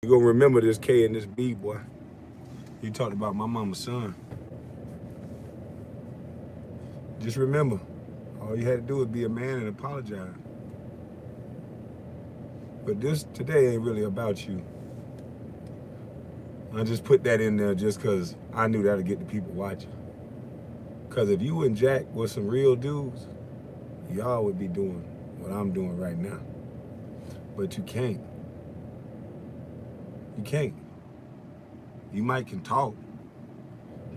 You gonna remember this K and this B, boy. You talked about my mama's son. Just remember, all you had to do was be a man and apologize. But this today ain't really about you. I just put that in there just because I knew that'd get the people watching. Because if you and Jack were some real dudes, y'all would be doing what I'm doing right now. But you can't. You can't. You might can talk.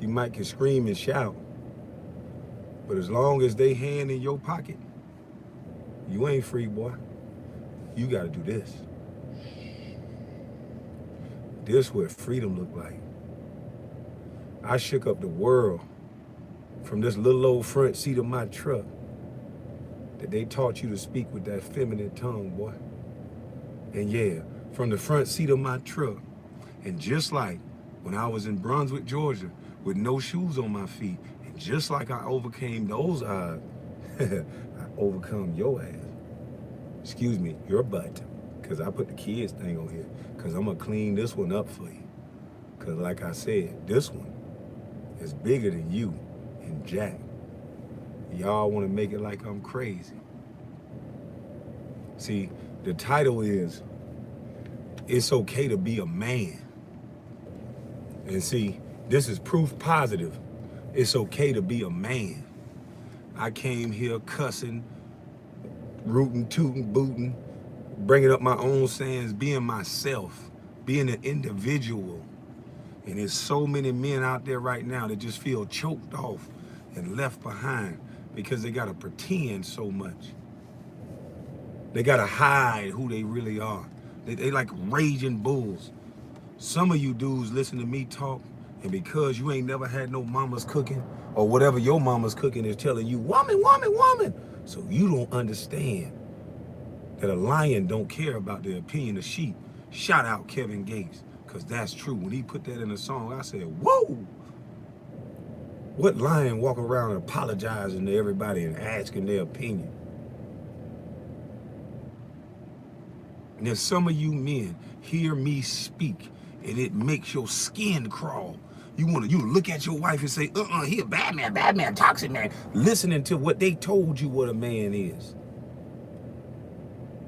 You might can scream and shout. But as long as they hand in your pocket, you ain't free, boy. You gotta do this. This what freedom look like. I shook up the world from this little old front seat of my truck that they taught you to speak with that feminine tongue, boy. And yeah, from the front seat of my truck, and just like when I was in Brunswick, Georgia, with no shoes on my feet, and just like I overcame those odds, I overcome your ass. Excuse me, your butt. Because I put the kids thing on here. Because I'm going to clean this one up for you. Because like I said, this one is bigger than you and Jack. Y'all want to make it like I'm crazy. See, the title is, It's Okay to Be a Man. And see, this is proof positive. It's okay to be a man. I came here cussing, rooting, tooting, booting, bringing up my own sayings, being myself, being an individual. And there's so many men out there right now that just feel choked off and left behind because they gotta pretend so much. They gotta hide who they really are. They like raging bulls. Some of you dudes listen to me talk, and because you ain't never had no mama's cooking, or whatever your mama's cooking is telling you, woman, woman, woman, so you don't understand that a lion don't care about the opinion of sheep. Shout out Kevin Gates, because that's true. When he put that in a song, I said, whoa! What lion walk around apologizing to everybody and asking their opinion? And if some of you men hear me speak and it makes your skin crawl, you look at your wife and say, he a bad man, toxic man, listening to what they told you what a man is.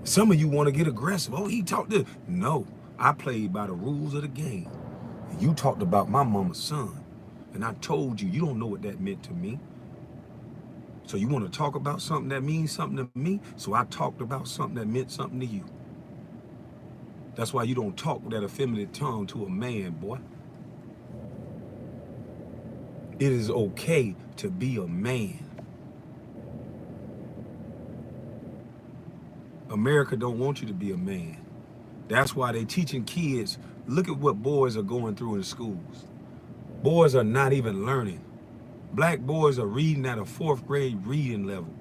Some of you want to get aggressive. Oh, he talked this. No, I played by the rules of the game. And you talked about my mama's son. And I told you, you don't know what that meant to me. So you want to talk about something that means something to me? So I talked about something that meant something to you. That's why you don't talk with that effeminate tongue to a man, boy. It is okay to be a man. America don't want you to be a man. That's why they teaching kids, look at what boys are going through in schools. Boys are not even learning. Black boys are reading at a 4th grade reading level.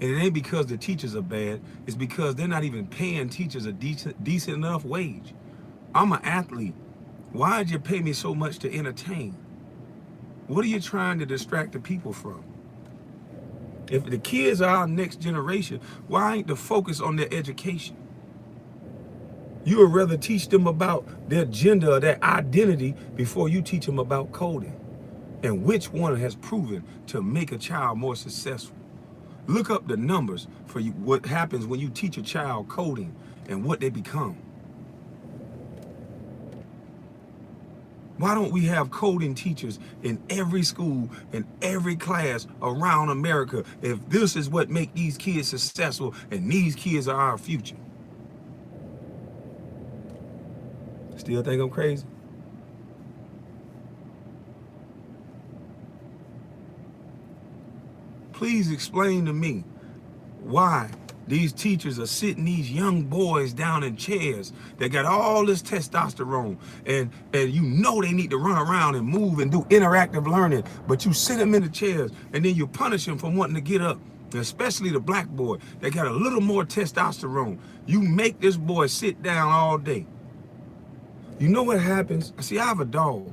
And it ain't because the teachers are bad, it's because they're not even paying teachers a decent enough wage. I'm an athlete. Why'd you pay me so much to entertain? What are you trying to distract the people from? If the kids are our next generation, why ain't the focus on their education? You would rather teach them about their gender or their identity before you teach them about coding. And which one has proven to make a child more successful? Look up the numbers for you, what happens when you teach a child coding and what they become. Why don't we have coding teachers in every school, in every class around America if this is what make these kids successful and these kids are our future? Still think I'm crazy? Please explain to me why these teachers are sitting these young boys down in chairs that got all this testosterone and you know they need to run around and move and do interactive learning, but you sit them in the chairs and then you punish them for wanting to get up. And especially the black boy that got a little more testosterone. You make this boy sit down all day. You know what happens? See, I have a dog.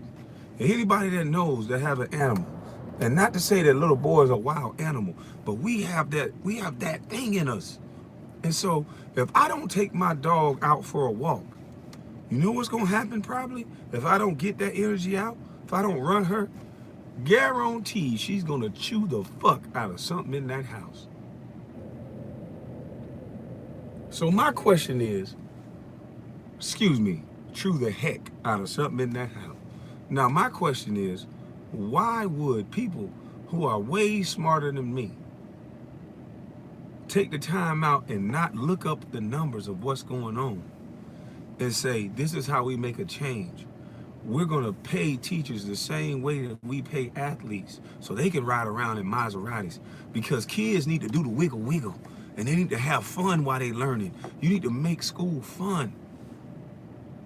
And anybody that knows that have an animal, and not to say that little boys are wild animal, but we have that thing in us. And so if I don't take my dog out for a walk, You know what's gonna happen probably? If I don't get that energy out, if I don't run her, guarantee she's gonna chew the fuck out of something in that house. So my question is, excuse me, chew the heck out of something in that house. Now my question is, why would people who are way smarter than me take the time out and not look up the numbers of what's going on and say, this is how we make a change? We're gonna pay teachers the same way that we pay athletes so they can ride around in Maseratis, because kids need to do the wiggle wiggle and they need to have fun while they learning. You need to make school fun.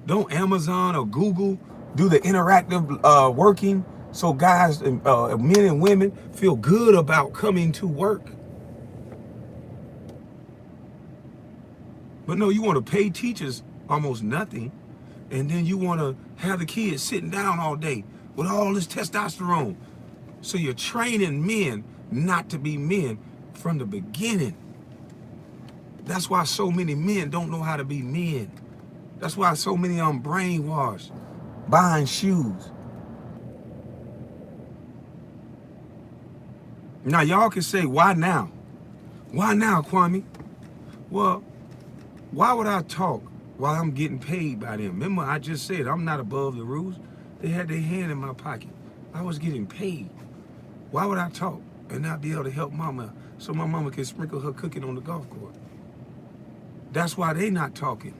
Don't Amazon or Google do the interactive working so guys, men and women feel good about coming to work. But no, you want to pay teachers almost nothing, and then you want to have the kids sitting down all day with all this testosterone. So you're training men not to be men from the beginning. That's why so many men don't know how to be men. That's why so many of them brainwashed, buying shoes. Now y'all can say, why now? Why now, Kwame? Well, why would I talk while I'm getting paid by them? Remember, I just said I'm not above the rules. They had their hand in my pocket. I was getting paid. Why would I talk and not be able to help mama so my mama can sprinkle her cooking on the golf course? That's why they not talking.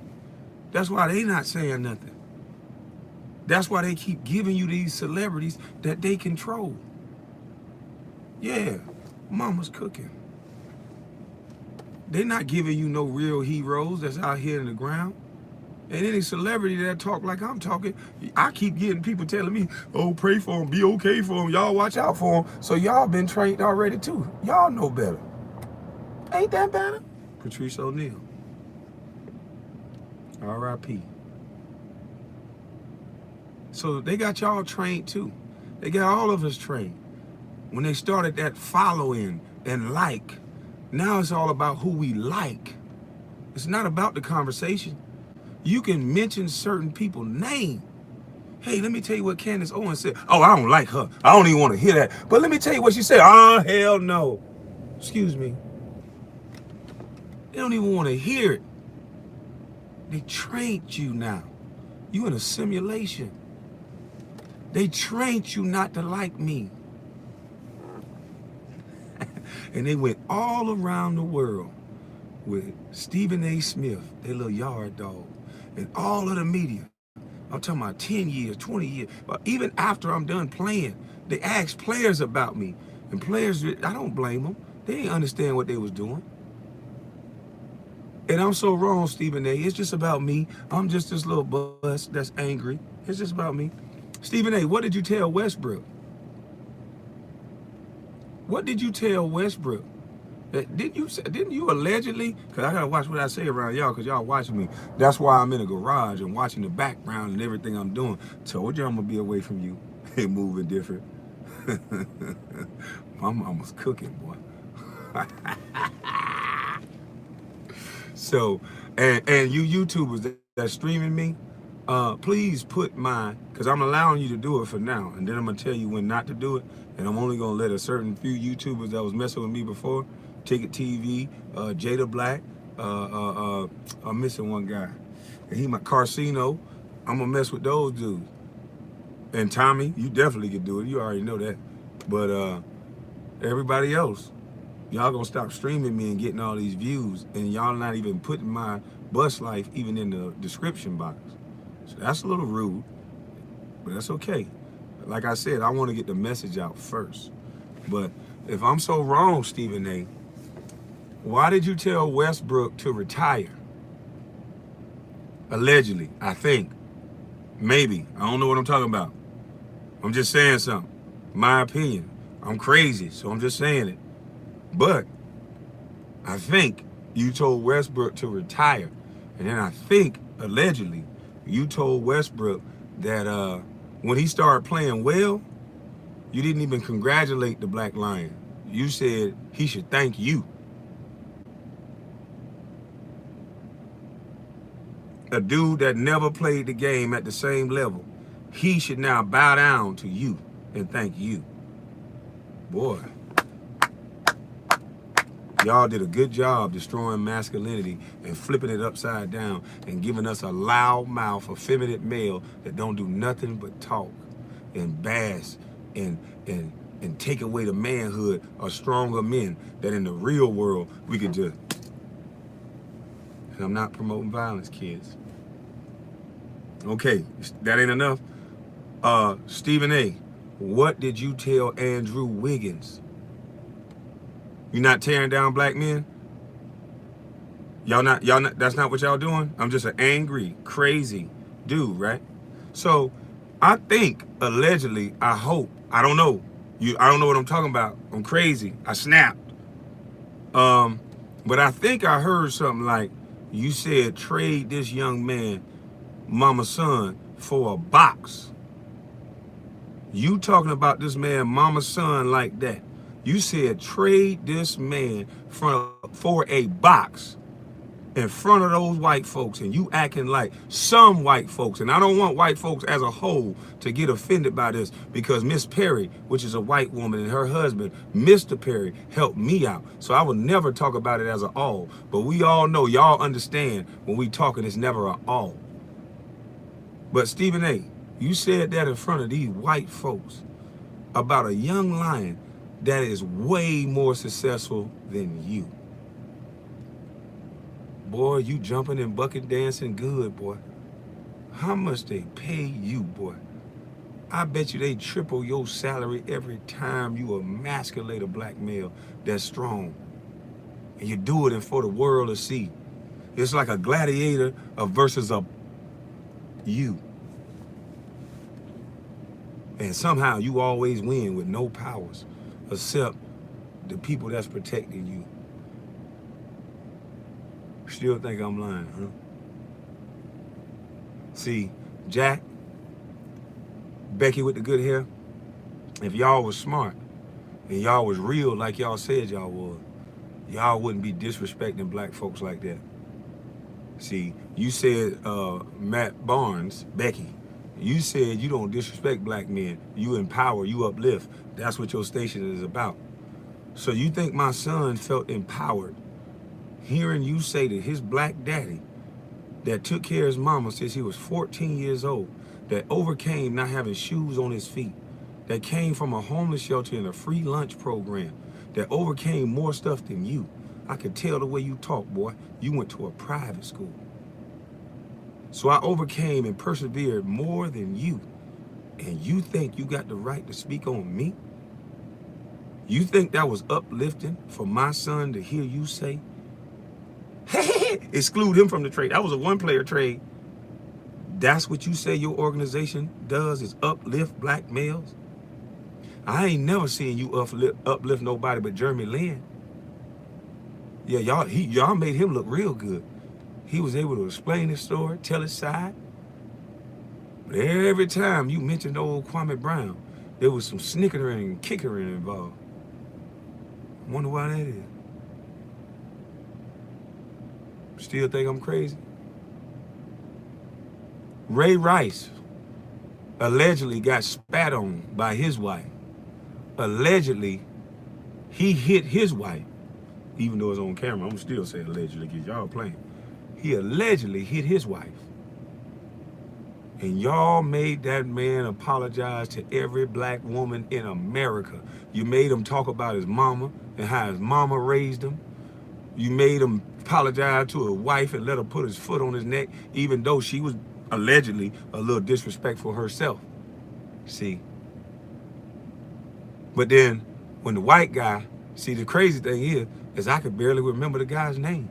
That's why they not saying nothing. That's why they keep giving you these celebrities that they control. Yeah, mama's cooking. They're not giving you no real heroes that's out here in the ground. And any celebrity that talk like I'm talking, I keep getting people telling me, oh, pray for them, be okay for them, y'all watch out for them. So y'all been trained already too. Y'all know better. Ain't that better? Patrice O'Neal. R.I.P. So they got y'all trained too. They got all of us trained. When they started that following and like, now it's all about who we like. It's not about the conversation. You can mention certain people's name. Hey, let me tell you what Candace Owens said. Oh, I don't like her. I don't even want to hear that. But let me tell you what she said. Oh, hell no. Excuse me. They don't even want to hear it. They trained you now. You in a simulation. They trained you not to like me. And they went all around the world with Stephen A. Smith, their little yard dog, and all of the media. I'm talking about 10 years, 20 years. But even after I'm done playing, they ask players about me. And players, I don't blame them. They didn't understand what they was doing. And I'm so wrong, Stephen A. It's just about me. I'm just this little bus that's angry. It's just about me. Stephen A., what did you tell Westbrook? What did you tell Westbrook? Didn't you allegedly? Because I gotta watch what I say around y'all, because y'all watching me. That's why I'm in a garage and watching the background and everything I'm doing. Told you I'm gonna be away from you and moving different. My mama's cooking, boy. So, and you YouTubers that's streaming me, please put mine, because I'm allowing you to do it for now, and then I'm gonna tell you when not to do it, and I'm only gonna let a certain few YouTubers that was messing with me before, Ticket TV, Jada Black, I'm missing one guy, and he my Carcino, I'm gonna mess with those dudes. And Tommy, you definitely could do it, you already know that. But everybody else, y'all gonna stop streaming me and getting all these views, and y'all not even putting my bus life even in the description box. So that's a little rude, but that's okay. Like I said, I want to get the message out first. But if I'm so wrong, Stephen A., why did you tell Westbrook to retire? Allegedly, I think. Maybe. I don't know what I'm talking about. I'm just saying something. My opinion. I'm crazy, so I'm just saying it. But I think you told Westbrook to retire. And then I think, allegedly, you told Westbrook that when he started playing well, you didn't even congratulate the Black Lion. You said he should thank you. a dude that never played the game at the same level, he should now bow down to you and thank you. Boy, y'all did a good job destroying masculinity and flipping it upside down and giving us a loud mouth, effeminate male that don't do nothing but talk and bash and take away the manhood of stronger men that in the real world we could just. And I'm not promoting violence, kids. Okay, that ain't enough. Stephen A., what did you tell Andrew Wiggins? You not tearing down black men? Y'all not, that's not what y'all doing? I'm just an angry, crazy dude, right? So I think, allegedly, I hope, I don't know. I don't know what I'm talking about. I'm crazy. I snapped. But I think I heard something like, you said trade this young man, mama's son, for a box. You talking about this man, mama's son, like that. You said trade this man for a box in front of those white folks, and you acting like some white folks. And I don't want white folks as a whole to get offended by this, because Miss Perry, which is a white woman, and her husband, Mr. Perry, helped me out. So I will never talk about it as an all. But we all know, y'all understand when we talking, it's never an all. But Stephen A., you said that in front of these white folks about a young lion that is way more successful than you. Boy, you jumping and bucket dancing good, boy. How much they pay you, boy? I bet you they triple your salary every time you emasculate a black male that's strong. And you do it for the world to see. It's like a gladiator versus a you. And somehow you always win with no powers except the people that's protecting you. Still think I'm lying, huh? See, Jack, Becky with the good hair, if y'all was smart and y'all was real like y'all said y'all was, y'all wouldn't be disrespecting black folks like that. See, you said, Matt Barnes, Becky, you said you don't disrespect black men. You empower, you uplift. That's what your station is about. So you think my son felt empowered hearing you say that his black daddy that took care of his mama since he was 14 years old, that overcame not having shoes on his feet, that came from a homeless shelter and a free lunch program, that overcame more stuff than you. I could tell the way you talk, boy. You went to a private school. So I overcame and persevered more than you. And you think you got the right to speak on me? You think that was uplifting for my son to hear you say, exclude him from the trade? That was a one-player trade. That's what you say your organization does, is uplift black males? I ain't never seen you uplift nobody but Jeremy Lin. Yeah, y'all made him look real good. He was able to explain his story, tell his side. But every time you mentioned old Kwame Brown, there was some snickering and kickering involved. I wonder why that is. Still think I'm crazy? Ray Rice allegedly got spat on by his wife. Allegedly, he hit his wife. Even though it's on camera, I'm still saying allegedly because y'all playing. He allegedly hit his wife. And y'all made that man apologize to every black woman in America. You made him talk about his mama and how his mama raised him. You made him apologize to his wife and let her put his foot on his neck, even though she was allegedly a little disrespectful herself. See? But then when the white guy, see, the crazy thing is I could barely remember the guy's name.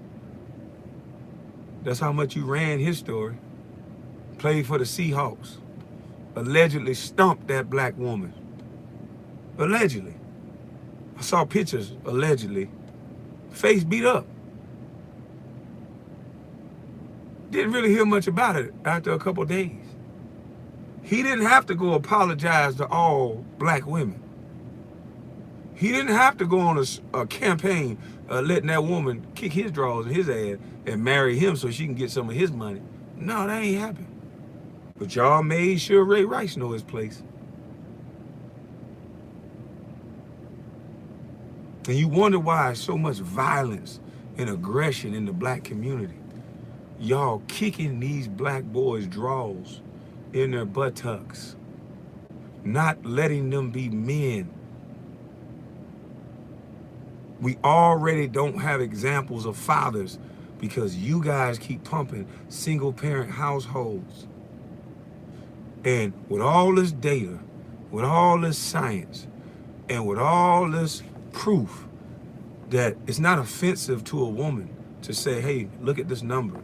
That's how much you ran his story. Played for the Seahawks. Allegedly stumped that black woman. Allegedly. I saw pictures, allegedly. Face beat up. Didn't really hear much about it after a couple days. He didn't have to go apologize to all black women. He didn't have to go on a campaign letting that woman kick his drawers in his ass and marry him so she can get some of his money. No, that ain't happened. But y'all made sure Ray Rice know his place. And you wonder why so much violence and aggression in the black community. Y'all kicking these black boys' drawers in their buttocks, not letting them be men. We already don't have examples of fathers because you guys keep pumping single parent households. And with all this data, with all this science, and with all this proof that it's not offensive to a woman to say, hey, look at this number.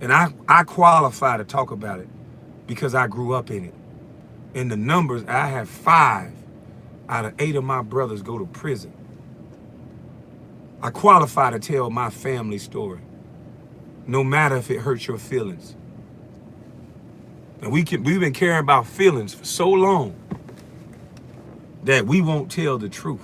And I qualify to talk about it because I grew up in it. And the numbers, I have 5 out of 8 of my brothers go to prison. I qualify to tell my family story, no matter if it hurts your feelings. And we've been caring about feelings for so long that we won't tell the truth.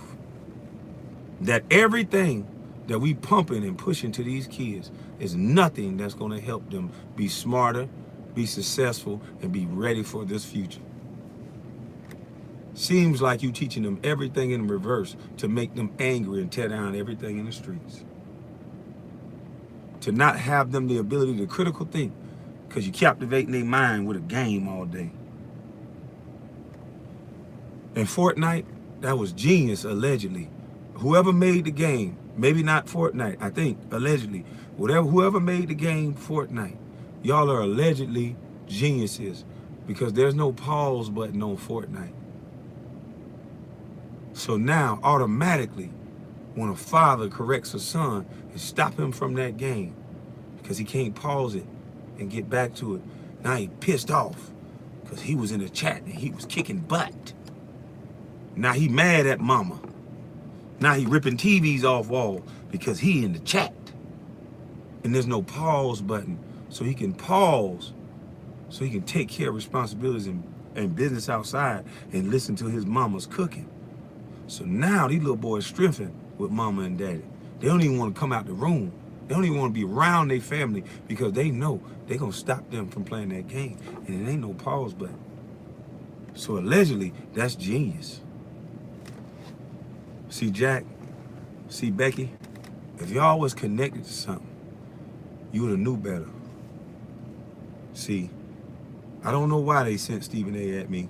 That everything that we pumping and pushing to these kids is nothing that's going to help them be smarter, be successful, and be ready for this future. Seems like you teaching them everything in reverse to make them angry and tear down everything in the streets. To not have them the ability to critical think because you captivating their mind with a game all day. And Fortnite, that was genius, allegedly. Whoever made the game, maybe not Fortnite, I think, allegedly, whoever made the game Fortnite, y'all are allegedly geniuses because there's no pause button on Fortnite. So now, automatically, when a father corrects a son and stop him from that game because he can't pause it and get back to it, now he pissed off because he was in the chat and he was kicking butt. Now he mad at mama. Now he ripping TVs off wall because he in the chat. And there's no pause button so he can pause, so he can take care of responsibilities and business outside and listen to his mama's cooking. So now these little boys strengthened with mama and daddy. They don't even want to come out the room. They don't even want to be around their family because they know they're going to stop them from playing that game. And it ain't no pause button. So allegedly, that's genius. See Jack, see Becky, if y'all was connected to something, you would have knew better. See, I don't know why they sent Stephen A at me,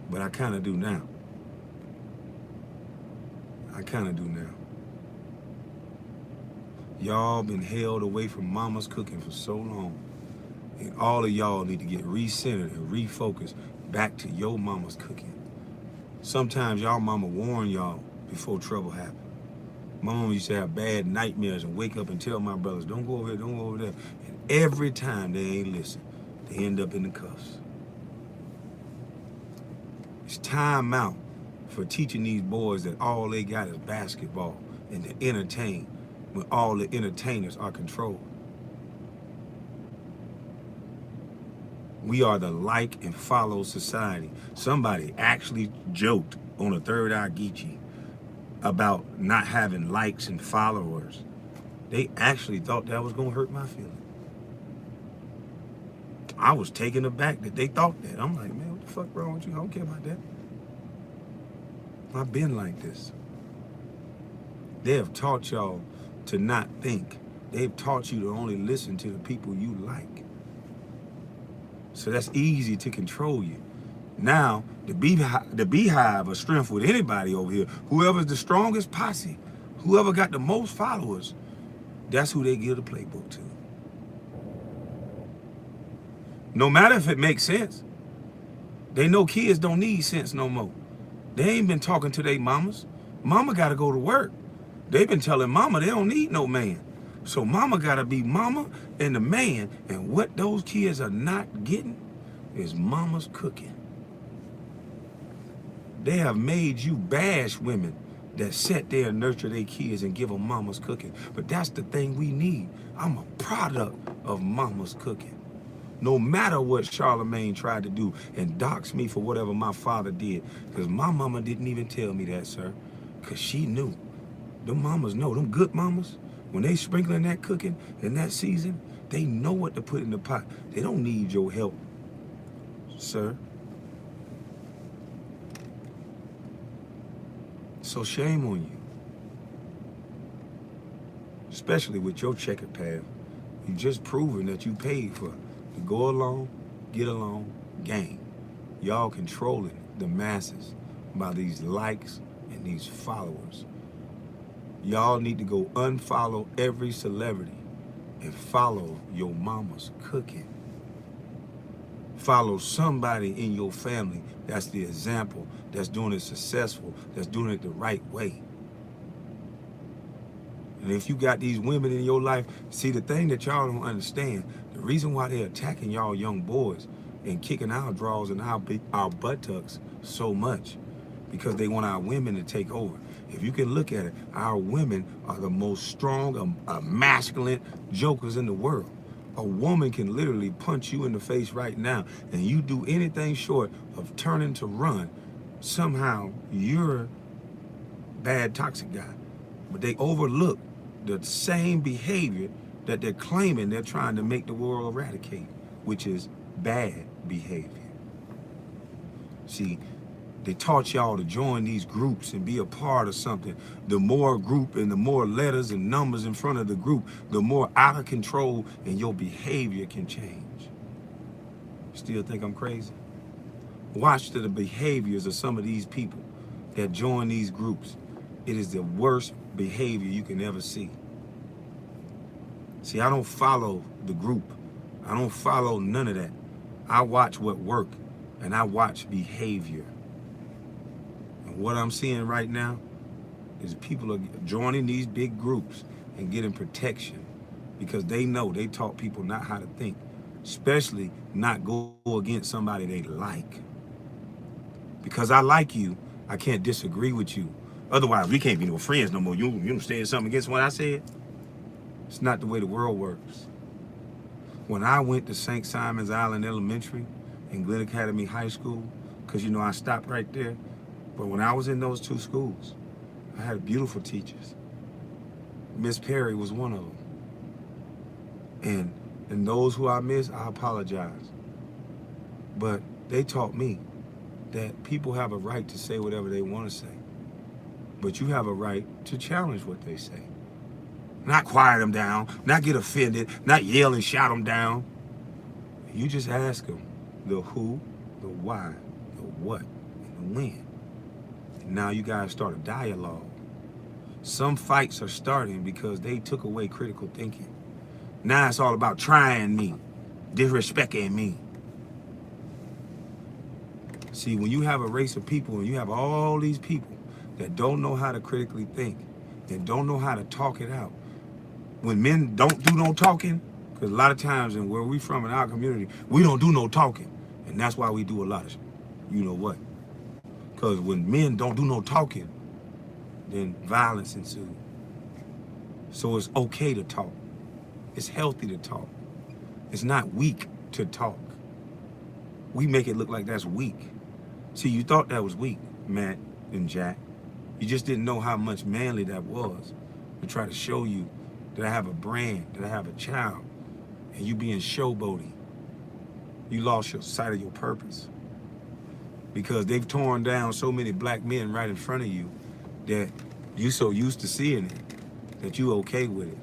but I kind of do now. I kind of do now. Y'all been held away from mama's cooking for so long. And all of y'all need to get recentered and refocused back to your mama's cooking. Sometimes y'all mama warn y'all before trouble happened. My mama used to have bad nightmares and wake up and tell my brothers, don't go over there, don't go over there. And every time they ain't listen, they end up in the cuffs. It's time out for teaching these boys that all they got is basketball and to entertain when all the entertainers are controlled. We are the like and follow society. Somebody actually joked on a Third Eye Geechee about not having likes and followers. They actually thought that was gonna hurt my feelings. I was taken aback that they thought that. I'm like, man, what the fuck wrong with you? I don't care about that. I've been like this. They have taught y'all to not think. They've taught you to only listen to the people you like. So that's easy to control you. Now, the beehive of strength with anybody over here, whoever's the strongest posse, whoever got the most followers, that's who they give the playbook to. No matter if it makes sense. They know kids don't need sense no more. They ain't been talking to their mamas. Mama got to go to work. They've been telling mama they don't need no man. So mama got to be mama and the man. And what those kids are not getting is mama's cooking. They have made you bash women that sit there and nurture their kids and give them mama's cooking. But that's the thing we need. I'm a product of mama's cooking. No matter what Charlemagne tried to do and dox me for whatever my father did. Because my mama didn't even tell me that, sir. Because she knew. Them mamas know. Them good mamas, when they sprinkling that cooking in that season, They know what to put in the pot. They don't need your help, sir. So shame on you. Especially with your checkered path. You just proven that you paid for to go along, get along, gain. Y'all controlling the masses by these likes and these followers. Y'all need to go unfollow every celebrity and follow your mama's cooking. Follow somebody in your family that's the example, that's doing it successful, that's doing it the right way. And if you got these women in your life, see, the thing that y'all don't understand, the reason why they're attacking y'all young boys and kicking our draws and our buttocks so much, because they want our women to take over. If you can look at it, our women are the most strong, masculine jokers in the world. A woman can literally punch you in the face right now, and you do anything short of turning to run, somehow you're bad toxic guy. But they overlook the same behavior that they're claiming they're trying to make the world eradicate, which is bad behavior. See, they taught y'all to join these groups and be a part of something. The more group and the more letters and numbers in front of the group, the more out of control and your behavior can change. Still think I'm crazy? Watch the behaviors of some of these people that join these groups. It is the worst behavior you can ever see. See, I don't follow the group. I don't follow none of that. I watch what work and I watch behavior. And what I'm seeing right now is people are joining these big groups and getting protection because they know they taught people not how to think, especially not go against somebody they like. Because I like you, I can't disagree with you. Otherwise, we can't be no friends no more. You saying something against what I said? It's not the way the world works. When I went to St. Simon's Island Elementary and Glen Academy High School, because you know I stopped right there, but when I was in those two schools, I had beautiful teachers. Miss Perry was one of them. And those who I miss, I apologize. But they taught me that people have a right to say whatever they want to say. But you have a right to challenge what they say. Not quiet them down, not get offended, not yell and shout them down. You just ask them the who, the why, the what, and the when. And now you guys start a dialogue. Some fights are starting because they took away critical thinking. Now it's all about trying me, disrespecting me. See, when you have a race of people and you have all these people that don't know how to critically think, that don't know how to talk it out. When men don't do no talking, because a lot of times in where we from in our community, we don't do no talking. And that's why we do a lot of you know what. Because when men don't do no talking, then violence ensues. So it's okay to talk. It's healthy to talk. It's not weak to talk. We make it look like that's weak. See, you thought that was weak, Matt and Jack. You just didn't know how much manly that was to try to show you that I have a brand, that I have a child, and you being showboating. You lost your sight of your purpose because they've torn down so many black men right in front of you that you so used to seeing it that you okay with it.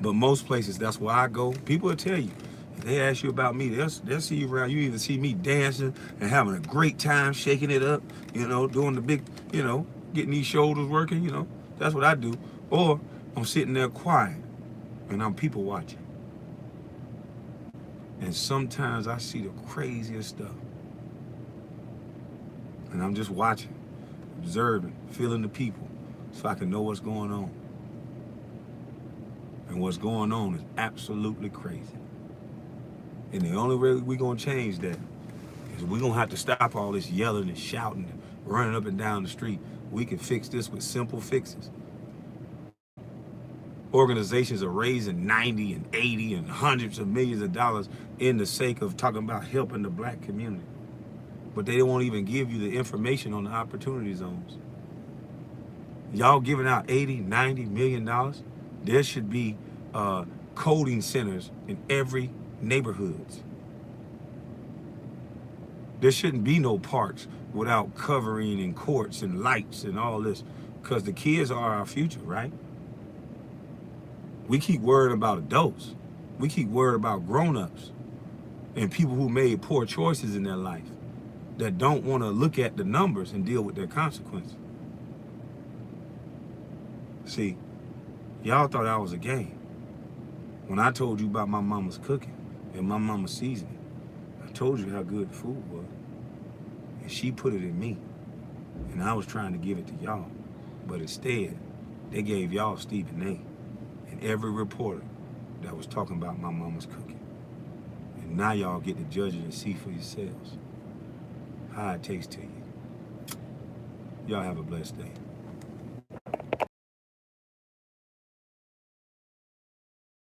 But most places, that's where I go. People will tell you, if they ask you about me, they'll see you around. You either see me dancing and having a great time, shaking it up, you know, doing the big, you know, getting these shoulders working, you know. That's what I do. Or I'm sitting there quiet and I'm people watching. And sometimes I see the craziest stuff. And I'm just watching, observing, feeling the people so I can know what's going on. And what's going on is absolutely crazy. And the only way we're going to change that is we're going to have to stop all this yelling and shouting and running up and down the street. We can fix this with simple fixes. Organizations are raising 90 and 80 and hundreds of millions of dollars in the sake of talking about helping the black community. But they won't even give you the information on the opportunity zones. Y'all giving out 80, 90 million dollars. There should be coding centers in every neighborhoods. There shouldn't be no parks without covering and courts and lights and all this, because the kids are our future, right? We keep worrying about adults. We keep worried about grown-ups and people who made poor choices in their life that don't want to look at the numbers and deal with their consequences. See, y'all thought that was a game. When I told you about my mama's cooking and my mama's seasoning, I told you how good the food was. And she put it in me. And I was trying to give it to y'all. But instead, they gave y'all Stephen A. and every reporter that was talking about my mama's cooking. And now y'all get to judge it and see for yourselves how it tastes to you. Y'all have a blessed day.